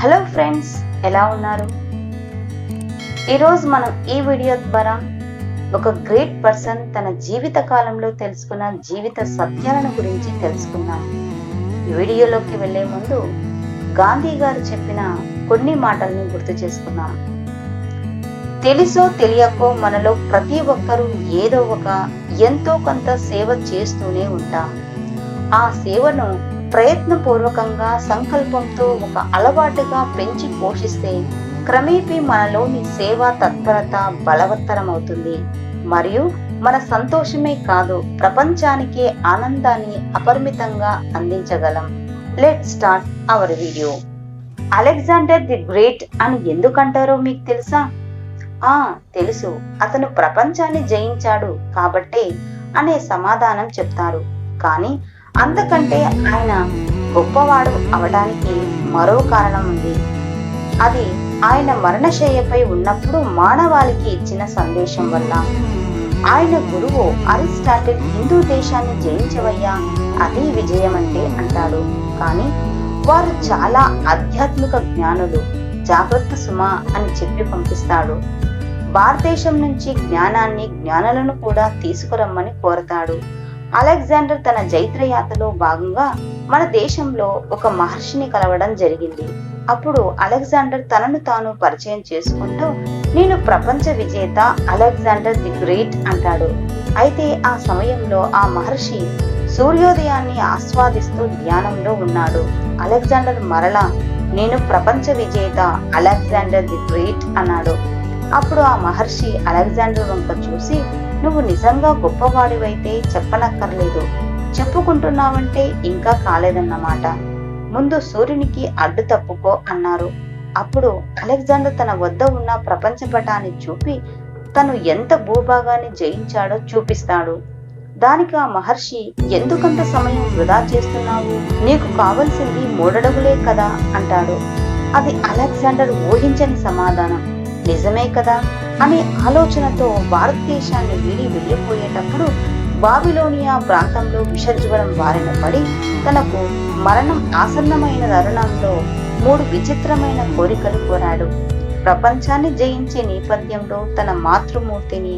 Hello friends, ఎలా ఉన్నారు? ఈరోజు మనం ఈ వీడియో ద్వారా ఒక గ్రేట్ పర్సన్ తన జీవిత కాలంలో తెలుసుకున్న జీవిత సత్యాలను గురించి తెలుసుకుందాం. ఈ వీడియోలోకి వెళ్లే ముందు గాంధీ గారు చెప్పిన కొన్ని మాటల్ని గుర్తు చేసుకుందాం. తెలుసో తెలియకో మనలో ప్రతి ఒక్కరూ ఏదో ఒక ఎంతో కొంత సేవ చేస్తూనే ఉంటాం. ఆ సేవను ప్రయత్నపూర్వకంగా సంకల్పంతో ఒక అలవాటుగా పెంచి పోషిస్తే క్రమేపీ మనలోని సేవా తత్పరత బలవత్తరమవుతుంది. మరియు మన సంతోషమే కాదు, ప్రపంచానికి ఆనందాన్ని అపరిమితంగా అందించగలం. Let's start our video. Alexander the great అని ఎందుకంటారో మీకు తెలుసా? తెలుసు, అతను ప్రపంచాన్ని జయించాడు కాబట్టే అనే సమాధానం చెప్తారు. కానీ అంతకంటే ఆయన గొప్పవాడు అవడానికి మరో కారణం ఉంది. అది ఆయన మరణశయ్యపై ఉన్నప్పుడు మానవాళికి ఇచ్చిన సందేశం వల్ల. ఆయన గురువు అరిస్టాటిల్ హిందూ దేశాన్ని జయించవయ్యా, అది విజయం అంటే అంటాడు. కానీ వారు చాలా ఆధ్యాత్మిక జ్ఞానులు, జాగ్రత్త సుమా అని చెప్పి పంపిస్తాడు. భారతదేశం నుంచి జ్ఞానులను కూడా తీసుకురమ్మని కోరతాడు. అలెగ్జాండర్ తన జైత్రయాత్రలో భాగంగా మన దేశంలో ఒక మహర్షిని కలవడం జరిగింది. అప్పుడు అలెగ్జాండర్ తనను తాను పరిచయం చేసుకుంటూ, నేను ప్రపంచ విజేత అలెగ్జాండర్ ది గ్రేట్ అంటాడు. అయితే ఆ సమయంలో ఆ మహర్షి సూర్యోదయాన్ని ఆస్వాదిస్తూ ధ్యానంలో ఉన్నాడు. అలెగ్జాండర్ మరలా, నేను ప్రపంచ విజేత అలెగ్జాండర్ ది గ్రేట్ అన్నాడు. అప్పుడు ఆ మహర్షి అలెగ్జాండర్ వంక చూసి, నువ్వు నిజంగా గొప్పవాడివైతే చెప్పనక్కర్లేదు, చెప్పుకుంటున్నావంటే ఇంకా కాలేదన్నమాట. ముందు సూర్యునికి అడ్డు తప్పుకో అన్నారు. అప్పుడు అలెగ్జాండర్ తన వద్ద ఉన్న ప్రపంచ పటాన్ని చూపి తను ఎంత భూభాగాన్ని జయించాడో చూపిస్తాడు. దానికి ఆ మహర్షి, ఎందుకంత సమయం వృధా చేస్తున్నావు? నీకు కావలసింది 3 అడుగులే కదా అంటాడు. అది అలెగ్జాండర్ ఊహించని సమాధానం. నిజమే కదా అనే ఆలోచనతో భారతదేశాన్ని వెళ్ళిపోయేటప్పుడు బాబిలోనియా ప్రాంతంలో విషజ్వరం బారిన పడి తనకు మరణం ఆసన్నమైన తరుణంలో 3 విచిత్రమైన కోరికలు కోరాడు. ప్రపంచాన్ని జయించే నేపథ్యంలో తన మాతృమూర్తిని,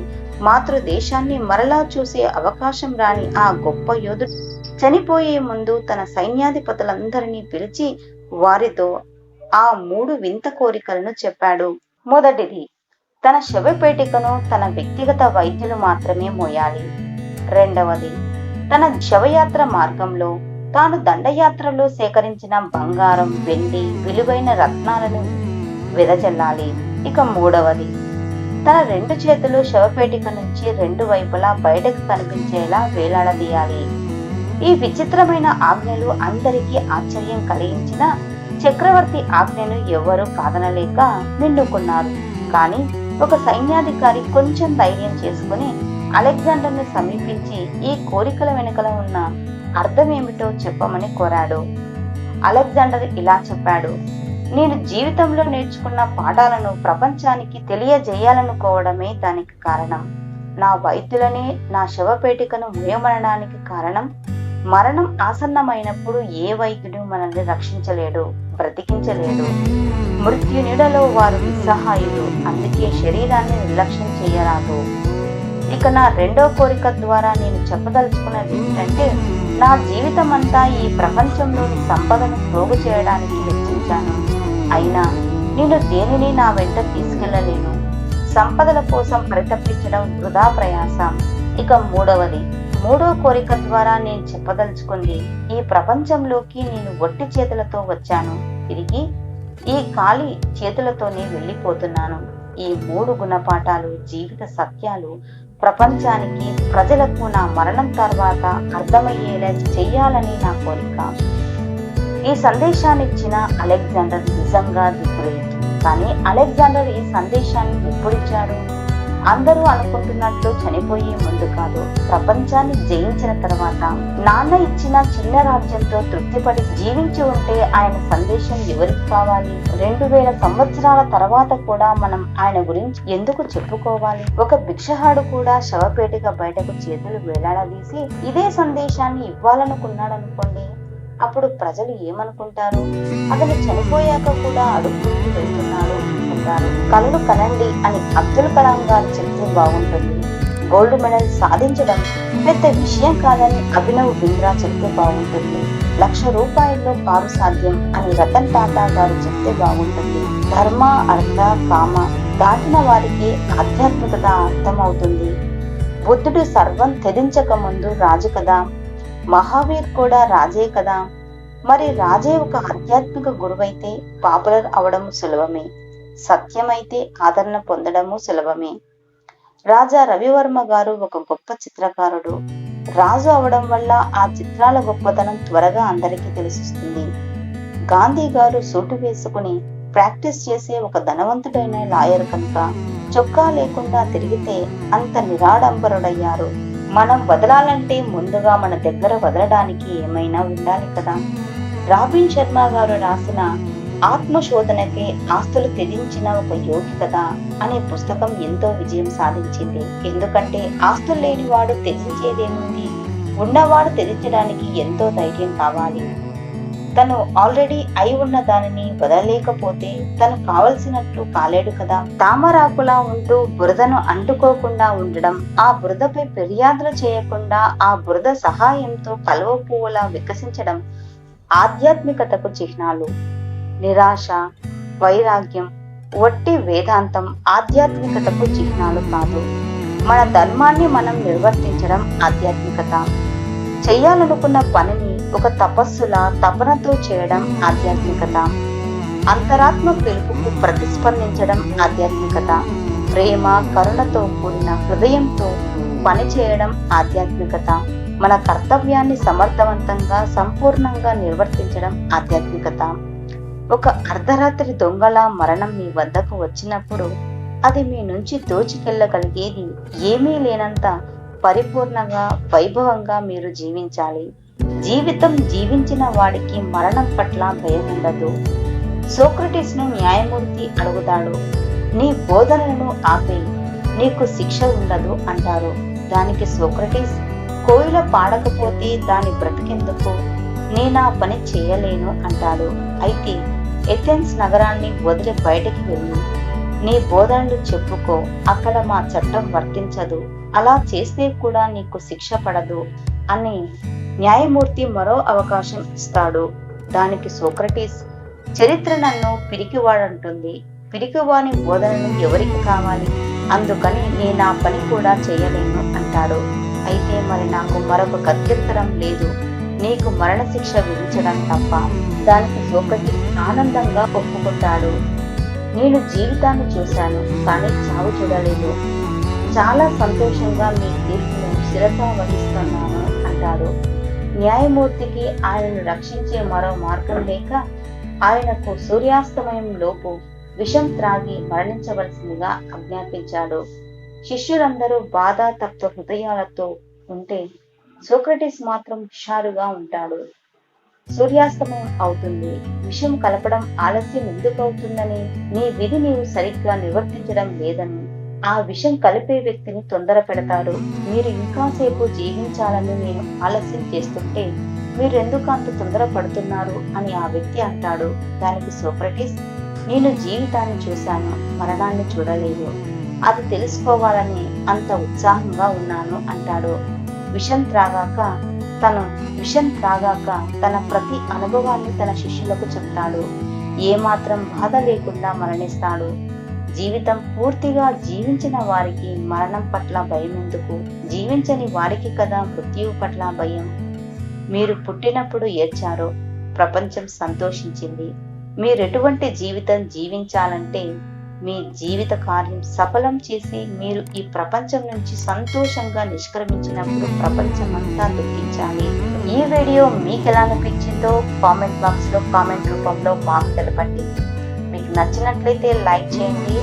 మాతృదేశాన్ని మరలా చూసే అవకాశం రాని ఆ గొప్ప యోధుడు చనిపోయే ముందు తన సైన్యాధిపతులందరినీ పిలిచి వారితో ఆ 3 వింత కోరికలను చెప్పాడు. మొదటిది, తన శవపేటికను తన వ్యక్తిగత వైద్యులు మాత్రమే మోయాలి. రెండవది, తన శవయాత్ర మార్గంలో తాను దండయాత్రలో సేకరించిన బంగారం, వెండి, విలువైన రత్నాలను వెదజల్లాలి. ఇక మూడవది, తన 2 చేతులు శవపేటిక నుంచి 2 వైపులా బయటకు కనిపించేలా వేలాడదీయాలి. ఈ విచిత్రమైన ఆజ్ఞలు అందరికీ ఆశ్చర్యం కలిగించిన చక్రవర్తి ఆజ్ఞను ఎవరూ కాదనలేక మిన్నుకున్నారు. కానీ ఒక సైన్యాధికారి కొంచెం ధైర్యం చేసుకుని అలెగ్జాండర్ ను సమీపించి ఈ కోరికల వెనుకల ఉన్న అర్థమేమిటో చెప్పమని కోరాడు. అలెగ్జాండర్ ఇలా చెప్పాడు, నేను జీవితంలో నేర్చుకున్న పాఠాలను ప్రపంచానికి తెలియజేయాలనుకోవడమే దానికి కారణం. నా వైద్యులనే నా శవపేటికను మోయమనడానికి కారణం, మరణం ఆసన్నమైనప్పుడు ఏ వైద్యుడు మనల్ని రక్షించలేడు, బ్రతికించలేడు. మృత్యునిడలో వారు నిస్సహాయులు, అందుకే శరీరాన్ని నిర్లక్ష్యం చేయరాదు. ఇక నా 2వ కోరిక ద్వారా నేను చెప్పదలుచుకున్నది ఏమిటంటే, నా జీవితం అంతా ఈ ప్రపంచంలోని సంపదను పోగు చేయడానికి వెచ్చించాను. అయినా నేను దేనిని నా వెంట తీసుకెళ్లలేను. సంపదల కోసం పరితపించడం వృధా ప్రయాసం. ఇక మూడవ కోరిక ద్వారా నేను చెప్పదలుచుకుంది, ఈ ప్రపంచంలోకి నేను ఒట్టి చేతులతో వచ్చాను, తిరిగి ఈ ఖాళీ చేతులతోనే వెళ్ళిపోతున్నాను. ఈ 3 గుణపాఠాలు, జీవిత సత్యాలు ప్రపంచానికి, ప్రజలకు నా మరణం తర్వాత అర్థమయ్యేలా చెయ్యాలని నా కోరిక. ఈ సందేశాన్ని ఇచ్చిన అలెగ్జాండర్ నిజంగా ది గ్రేట్. కానీ అలెగ్జాండర్ ఈ సందేశాన్ని ఎప్పుడిచ్చాడు? అందరూ అనుకుంటున్నట్లు చనిపోయే ముందు కాదు, ప్రపంచాన్ని జయించిన తర్వాత. నాన్న ఇచ్చిన చిన్న రాజ్యంతో తృప్తిపడి జీవించి ఉంటే ఆయన సందేశం ఎవరికి కావాలి? 2000 సంవత్సరాల తర్వాత కూడా మనం ఆయన గురించి ఎందుకు చెప్పుకోవాలి? ఒక భిక్షహాడు కూడా శవపేటిక బయటకు చేతులు వేలాడదీసి ఇదే సందేశాన్ని ఇవ్వాలనుకున్నాడనుకోండి, అప్పుడు ప్రజలు ఏమనుకుంటారు? అతను చనిపోయాక కూడా అడుక్కుంటూ వెళ్తున్నాడు అనుకుంటారు. కలలు కనండి అని అబ్దుల్ కలాం గారు చెప్తే బాగుంటుంది. గోల్డ్ మెడల్ సాధించడం పెద్ద విషయం కాదని అభినవ్ బింద్రా చెప్తే బాగుంటుంది. 1,00,000 రూపాయల్లో కారు సాధ్యం అని రతన్ టాటా గారు చెప్తే బాగుంటుంది. ధర్మ, అర్థ, కామ దాటిన వారికి ఆధ్యాత్మికత అర్థమవుతుంది. బుద్ధుడు సర్వం త్యజించక ముందు రాజు కదా, మహావీర్ కూడా రాజే కదా. మరి రాజే ఒక ఆధ్యాత్మిక గురువైతే పాపులర్ అవడం సులభమే, సత్యమైతే ఆదరణ పొందడము సులభమే. రాజా రవివర్మ గారు ఒక గొప్ప చిత్రకారుడు. రాజు అవడం వల్ల ఆ చిత్రాల గొప్పతనం త్వరగా అందరికీ తెలిసిస్తుంది. గాంధీ గారు సూటు వేసుకుని ప్రాక్టీస్ చేసే ఒక ధనవంతుడైన లాయర్ కనుక చొక్కా లేకుండా తిరిగితే అంత నిరాడంబరుడయ్యారు. మనం వదలాలంటే ముందుగా మన దగ్గర వదలడానికి ఏమైనా ఉండాలి కదా. రాబిన్ శర్మ గారు రాసిన ఆత్మశోధనకే ఆస్తులు త్యజించిన ఒక యోగి కదా అనే పుస్తకం ఎంతో విజయం సాధించింది. ఎందుకంటే ఆస్తులు లేనివాడు త్యజించేదేముంది, ఉన్నవాడు త్యజించడానికి ఎంతో ధైర్యం కావాలి. తను ఆల్రెడీ అయి ఉన్న దానిని వదలలేకపోతే తను కావలసినట్లు కాలేడు కదా. తామరాకులా ఉంటూ బురదను అంటుకోకుండా ఉండడం, ఆ బురదపై ఫిర్యాదులు చేయకుండా ఆ బురద సహాయంతో కలువ పువ్వులా వికసించడం ఆధ్యాత్మికతకు చిహ్నాలు. నిరాశ, వైరాగ్యం, వట్టి వేదాంతం ఆధ్యాత్మికతకు చిహ్నాలు కాదు. మన ధర్మాన్ని మనం నిర్వర్తించడం ఆధ్యాత్మికత. చెయ్యాలనుకున్న పనిని ఒక తపస్సులా తపనతో చేయడం ఆధ్యాత్మికత. అంతరాత్మ పిలుపుకు ప్రతిస్పందించడం ఆధ్యాత్మికత. ప్రేమ, కరుణతో కూడిన హృదయంతో పని చేయడం ఆధ్యాత్మికత. మన కర్తవ్యాన్ని సమర్థవంతంగా సంపూర్ణంగా నిర్వర్తించడం ఆధ్యాత్మికత. ఒక అర్ధరాత్రి దొంగల మరణం మీ వద్దకు వచ్చినప్పుడు అది మీ నుంచి దోచుకెళ్లగలిగేది ఏమీ లేనంత పరిపూర్ణంగా, వైభవంగా మీరు జీవించాలి. జీవితం జీవించిన వాడికి మరణం పట్ల భయం ఉండదు. సోక్రటీస్ ను న్యాయమూర్తి అడుగుతాడు, నీ బోధనలను ఆపే, నీకు శిక్ష ఉండదు అంటారు. దానికి సోక్రటీస్, కోయిల పాడకపోతే దాని బ్రతికెందుకు, నేనా పని చేయలేను అంటాడు. అయితే ఎథెన్స్ నగరాన్ని వదిలి బయటికి వెళ్ళి నీ బోధనలు చెప్పుకో, అక్కడ మా చట్టం వర్తించదు, అలా చేస్తే కూడా నీకు శిక్ష పడదు అని న్యాయమూర్తి మరో అవకాశం ఇస్తాడు. దానికి సోక్రటీస్, చరిత్ర నన్ను పిరికివాడంటుంది, పిరికివాని బోధనలు ఎవరికి కావాలి, అందుకని నేను ఆ పని కూడా చేయలేను అంటాడు. అయితే మరి నాకు మరొక గత్యంతరం లేదు, నీకు మరణశిక్ష విధించడం తప్ప. దానికి సోక్రటీస్ ఆనందంగా ఒప్పుకుంటాడు. నేను జీవితాన్ని చూశాను కానీ చావు చూడలేదు, చాలా సంతోషంగా మీ తీర్పును శిరస వహిస్తున్నాను అంటాడు. న్యాయమూర్తికి ఆయనను రక్షించే మరో మార్గం లేక ఆయనకు సూర్యాస్తమయం లోపు విషం త్రాగి మరణించవలసిందిగా ఆజ్ఞాపించాడు. శిష్యులందరూ బాధ తప్త హృదయాలతో ఉంటే సోక్రటీస్ మాత్రం హుషారుగా ఉంటాడు. సూర్యాస్తమయం అవుతుంది, విషం కలపడం ఆలస్యం ఎందుకు అవుతుందని, నీ విధి నీవు సరిగ్గా నిర్వర్తించడం లేదని ఆ విషం కలిపే వ్యక్తిని తొందర పెడతాడు. మీరు ఇంకాసేపు జీవించాలని నేను ఆలస్యం చేస్తుంటే మీరెందుకు అంత తొందర పడుతున్నారు అని ఆ వ్యక్తి అంటాడు. దానికి సోక్రటీస్, నేను జీవితాన్ని చూశాను, మరణాన్ని చూడలేదు, అది తెలుసుకోవాలని అంత ఉత్సాహంగా ఉన్నాను అంటాడు. విషం త్రాగాక తన ప్రతి అనుభవాన్ని తన శిష్యులకు చెప్తాడు. ఏమాత్రం బాధ లేకుండా మరణిస్తాడు. జీవితం పూర్తిగా జీవించిన వారికి మరణం పట్ల భయం ఎందుకు? జీవించని వారికి కదా మృత్యువు పట్ల భయం. మీరు పుట్టినప్పుడు ఏడ్చారో, ప్రపంచం సంతోషించింది. మీరెటువంటి జీవితం జీవించాలంటే మీ జీవిత కార్యం సఫలం చేసి మీరు ఈ ప్రపంచం నుంచి సంతోషంగా నిష్క్రమించినప్పుడు ప్రపంచం అంతా దుఃఖించాలి. ఈ వీడియో మీకు ఎలా అనిపించిందో కామెంట్ బాక్స్ లో కామెంట్ రూపంలో మాకు తెలపండి. మీకు నచ్చినట్లయితే లైక్ చేయండి,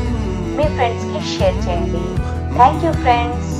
మీ ఫ్రెండ్స్ కి షేర్ చేయండి. Thank you friends.